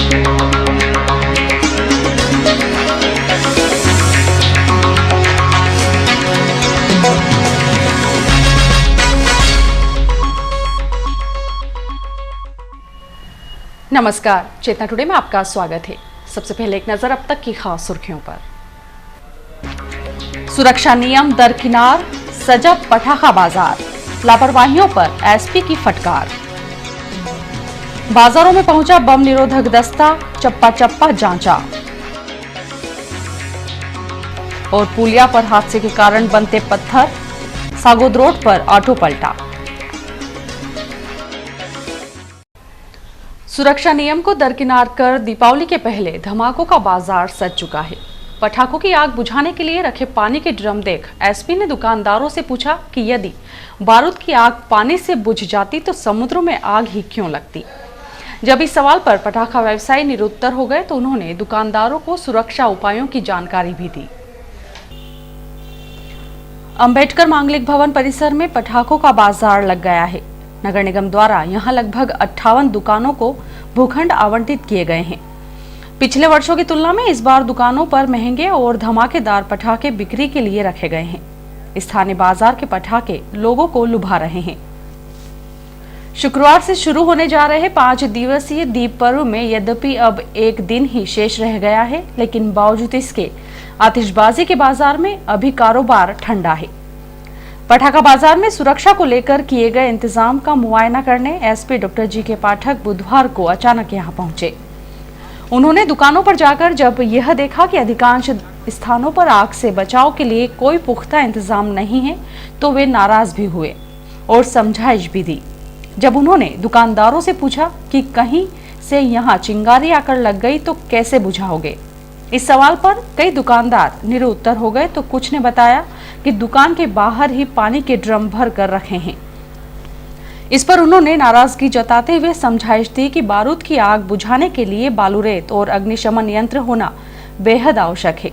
नमस्कार, चेतना टुडे में आपका स्वागत है। सबसे पहले एक नजर अब तक की खास सुर्खियों पर। सुरक्षा नियम दरकिनार, सजा पटाखा बाजार, लापरवाहियों पर एसपी की फटकार। बाजारों में पहुंचा बम निरोधक दस्ता, चप्पा चप्पा जांचा। और पुलिया पर हादसे के कारण बनते पत्थर, सागोद रोड पर ऑटो पलटा। सुरक्षा नियम को दरकिनार कर दीपावली के पहले धमाकों का बाजार सज चुका है। पटाखों की आग बुझाने के लिए रखे पानी के ड्रम देख एसपी ने दुकानदारों से पूछा कि यदि बारूद की आग पानी से बुझ जाती तो समुद्र में आग ही क्यों लगती। जब इस सवाल पर पटाखा व्यवसायी निरुत्तर हो गए तो उन्होंने दुकानदारों को सुरक्षा उपायों की जानकारी भी दी। अंबेडकर मांगलिक भवन परिसर में पटाखों का बाजार लग गया है। नगर निगम द्वारा यहां लगभग 58 दुकानों को भूखंड आवंटित किए गए हैं। पिछले वर्षों की तुलना में इस बार दुकानों पर महंगे और धमाकेदार पटाखे बिक्री के लिए रखे गए हैं। स्थानीय बाजार के पटाखे लोगों को लुभा रहे हैं। शुक्रवार से शुरू होने जा रहे 5 दिवसीय दीप पर्व में यद्यपि अब एक दिन ही शेष रह गया है, लेकिन बावजूद इसके आतिशबाजी के बाजार में अभी कारोबार ठंडा है। पटाखा बाजार में सुरक्षा को लेकर किए गए इंतजाम का मुआयना करने एसपी डॉक्टर जी.के. पाठक बुधवार को अचानक यहां पहुंचे। उन्होंने दुकानों पर जाकर जब यह देखा कि अधिकांश स्थानों पर आग से बचाव के लिए कोई पुख्ता इंतजाम नहीं है तो वे नाराज भी हुए और समझाइश भी दी। जब उन्होंने दुकानदारों से पूछा कि कहीं से यहाँ चिंगारी आकर लग गई तो कैसे बुझाओगे, इस सवाल पर कई दुकानदार निरुत्तर हो गए तो कुछ ने बताया कि दुकान के बाहर ही पानी के ड्रम भर कर रखे हैं। इस पर उन्होंने नाराजगी जताते हुए समझाइश दी कि बारूद की आग बुझाने के लिए बालूरेत और अग्निशमन यंत्र होना बेहद आवश्यक है।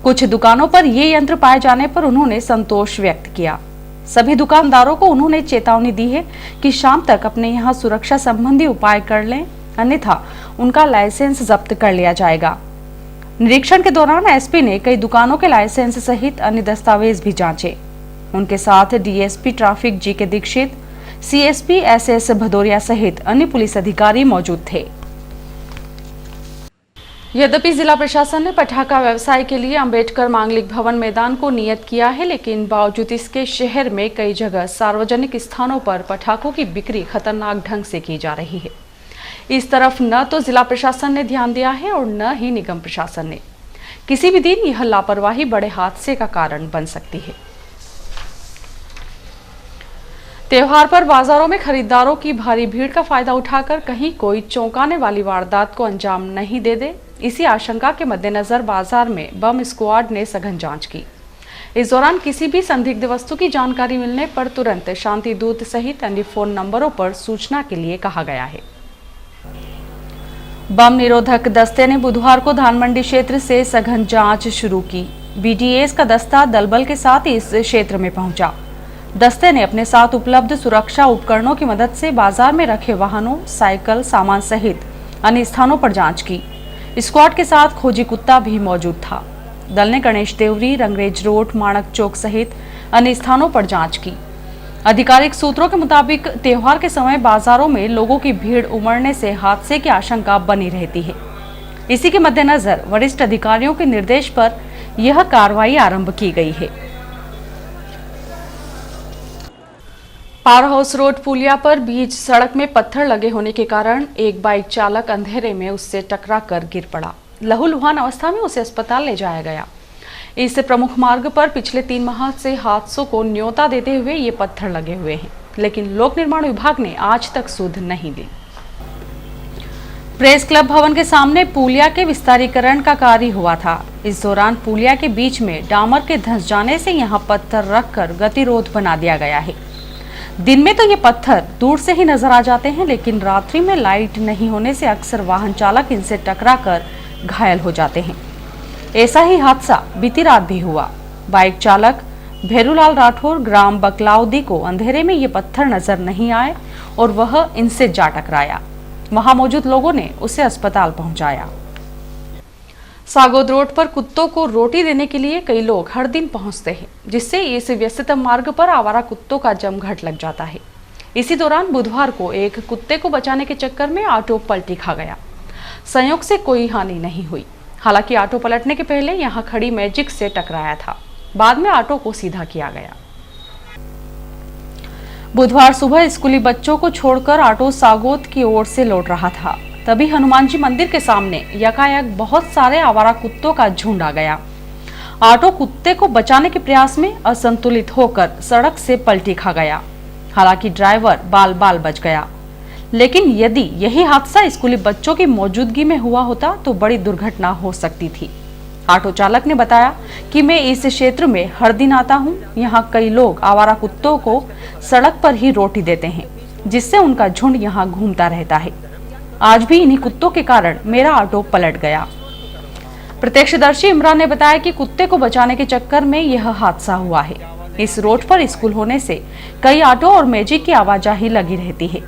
कुछ दुकानों पर ये यंत्र पाए जाने पर उन्होंने संतोष व्यक्त किया। सभी दुकानदारों को उन्होंने चेतावनी दी है कि शाम तक अपने यहाँ सुरक्षा संबंधी उपाय कर लें, अन्यथा उनका लाइसेंस जब्त कर लिया जाएगा। निरीक्षण के दौरान एसपी ने कई दुकानों के लाइसेंस सहित अन्य दस्तावेज भी जांचे। उनके साथ DSP traffic G K. Dikshit, CSP SS Bhadauria सहित अन्य पुलिस अधिकारी मौजूद थे। यद्यपि जिला प्रशासन ने पटाखा व्यवसाय के लिए अंबेडकर मांगलिक भवन मैदान को नियत किया है, लेकिन बावजूद इसके शहर में कई जगह सार्वजनिक स्थानों पर पटाखों की बिक्री खतरनाक ढंग से की जा रही है। इस तरफ न तो जिला प्रशासन ने ध्यान दिया है और न ही निगम प्रशासन ने। किसी भी दिन यह लापरवाही बड़े हादसे का कारण बन सकती है। त्योहार पर बाजारों में खरीदारों की भारी भीड़ का फायदा उठाकर कहीं कोई चौंकाने वाली वारदात को अंजाम नहीं दे, इसी आशंका के मद्देनजर बाजार में बम स्क्वाड ने सघन जांच की। इस दौरान किसी भी संदिग्ध वस्तु की जानकारी मिलने पर तुरंत शांति दूत सहित अन्य फोन नंबरों पर सूचना के लिए कहा गया है। बम निरोधक दस्ते ने बुधवार को धानमंडी क्षेत्र से सघन जांच शुरू की। बीडीएस का दस्ता दलबल के साथ इस क्षेत्र में पहुंचा। दस्ते ने अपने साथ उपलब्ध सुरक्षा उपकरणों की मदद से बाजार में रखे वाहनों, साइकिल, सामान सहित अन्य स्थानों पर जांच की। स्क्वाड के साथ खोजी कुत्ता भी मौजूद था। दल ने गणेश देवरी, रंगरेज रोड, माणक चौक सहित अन्य स्थानों पर जांच की। आधिकारिक सूत्रों के मुताबिक त्योहार के समय बाजारों में लोगों की भीड़ उमड़ने से हादसे की आशंका बनी रहती है। इसी के मद्देनजर वरिष्ठ अधिकारियों के निर्देश पर यह कार्रवाई आरंभ की गई है। पावर हाउस रोड पुलिया पर बीच सड़क में पत्थर लगे होने के कारण एक बाइक चालक अंधेरे में उससे टकराकर गिर पड़ा। लहूलुहान अवस्था में उसे अस्पताल ले जाया गया। इस प्रमुख मार्ग पर पिछले 3 माह से हादसों को न्योता देते हुए ये पत्थर लगे हुए हैं, लेकिन लोक निर्माण विभाग ने आज तक सुध नहीं दी। प्रेस क्लब भवन के सामने पुलिया के विस्तारीकरण का कार्य हुआ था। इस दौरान पुलिया के बीच में डामर के धंस जाने से यहां पत्थर रखकर गतिरोध बना दिया गया है। दिन में तो ये पत्थर दूर से ही नजर आ जाते हैं, लेकिन रात्रि में लाइट नहीं होने से अक्सर वाहन चालक इनसे टकराकर घायल हो जाते हैं। ऐसा ही हादसा बीती रात भी हुआ। बाइक चालक भेरूलाल राठौर ग्राम बकलाउदी को अंधेरे में ये पत्थर नजर नहीं आए और वह इनसे जा टकराया। वहां मौजूद लोगों ने उसे अस्पताल पहुंचाया। सागोद रोड पर कुत्तों को रोटी देने के लिए कई लोग हर दिन पहुंचते हैं, जिससे इस व्यस्ततम मार्ग पर आवारा कुत्तों का जमघट लग जाता है। इसी दौरान बुधवार को एक कुत्ते को बचाने के चक्कर में ऑटो पलटी खा गया। संयोग से कोई हानि नहीं हुई। हालांकि ऑटो पलटने के पहले यहां खड़ी मैजिक से टकराया था। बाद में ऑटो को सीधा किया गया। बुधवार सुबह स्कूली बच्चों को छोड़कर ऑटो सागोद की ओर से लौट रहा था। तभी हनुमान जी मंदिर के सामने यकायक बहुत सारे आवारा कुत्तों का झुंड आ गया। ऑटो कुत्ते को बचाने के प्रयास में असंतुलित होकर सड़क से पलटी खा गया। हालांकि ड्राइवर बाल बाल बच गया, लेकिन यदि यही हादसा स्कूली बच्चों की मौजूदगी में हुआ होता तो बड़ी दुर्घटना हो सकती थी। ऑटो चालक ने बताया कि मैं इस क्षेत्र में हर दिन आता हूं। यहां कई लोग आवारा कुत्तों को सड़क पर ही रोटी देते हैं, जिससे उनका झुंड यहां घूमता रहता है। आज भी इन्हीं कुत्तों के कारण मेरा ऑटो पलट गया। प्रत्यक्षदर्शी इमरान ने बताया कि कुत्ते को बचाने के चक्कर में यह हादसा हुआ है। इस रोड पर स्कूल होने से कई ऑटो और मैजिक की आवाजाही लगी रहती है।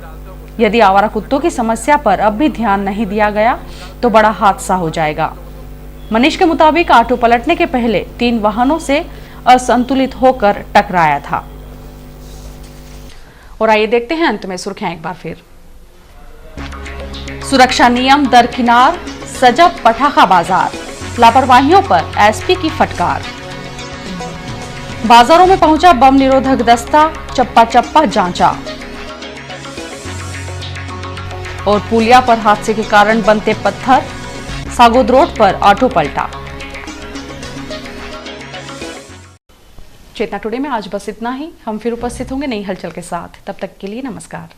यदि आवारा कुत्तों की समस्या पर अब भी ध्यान नहीं दिया गया तो बड़ा हादसा हो जाएगा। मनीष के मुताबिक ऑटो पलटने के पहले 3 वाहनों से असंतुलित होकर टकराया था। और आइए देखते हैं अंत में सुर्खियां एक बार फिर। सुरक्षा नियम दरकिनार, सजा पटाखा बाजार, लापरवाहियों पर एसपी की फटकार। बाजारों में पहुंचा बम निरोधक दस्ता, चप्पा चप्पा जांचा। और पुलिया पर हादसे के कारण बनते पत्थर, सागोद रोड पर ऑटो पलटा। चेतना टुडे में आज बस इतना ही। हम फिर उपस्थित होंगे नई हलचल के साथ। तब तक के लिए नमस्कार।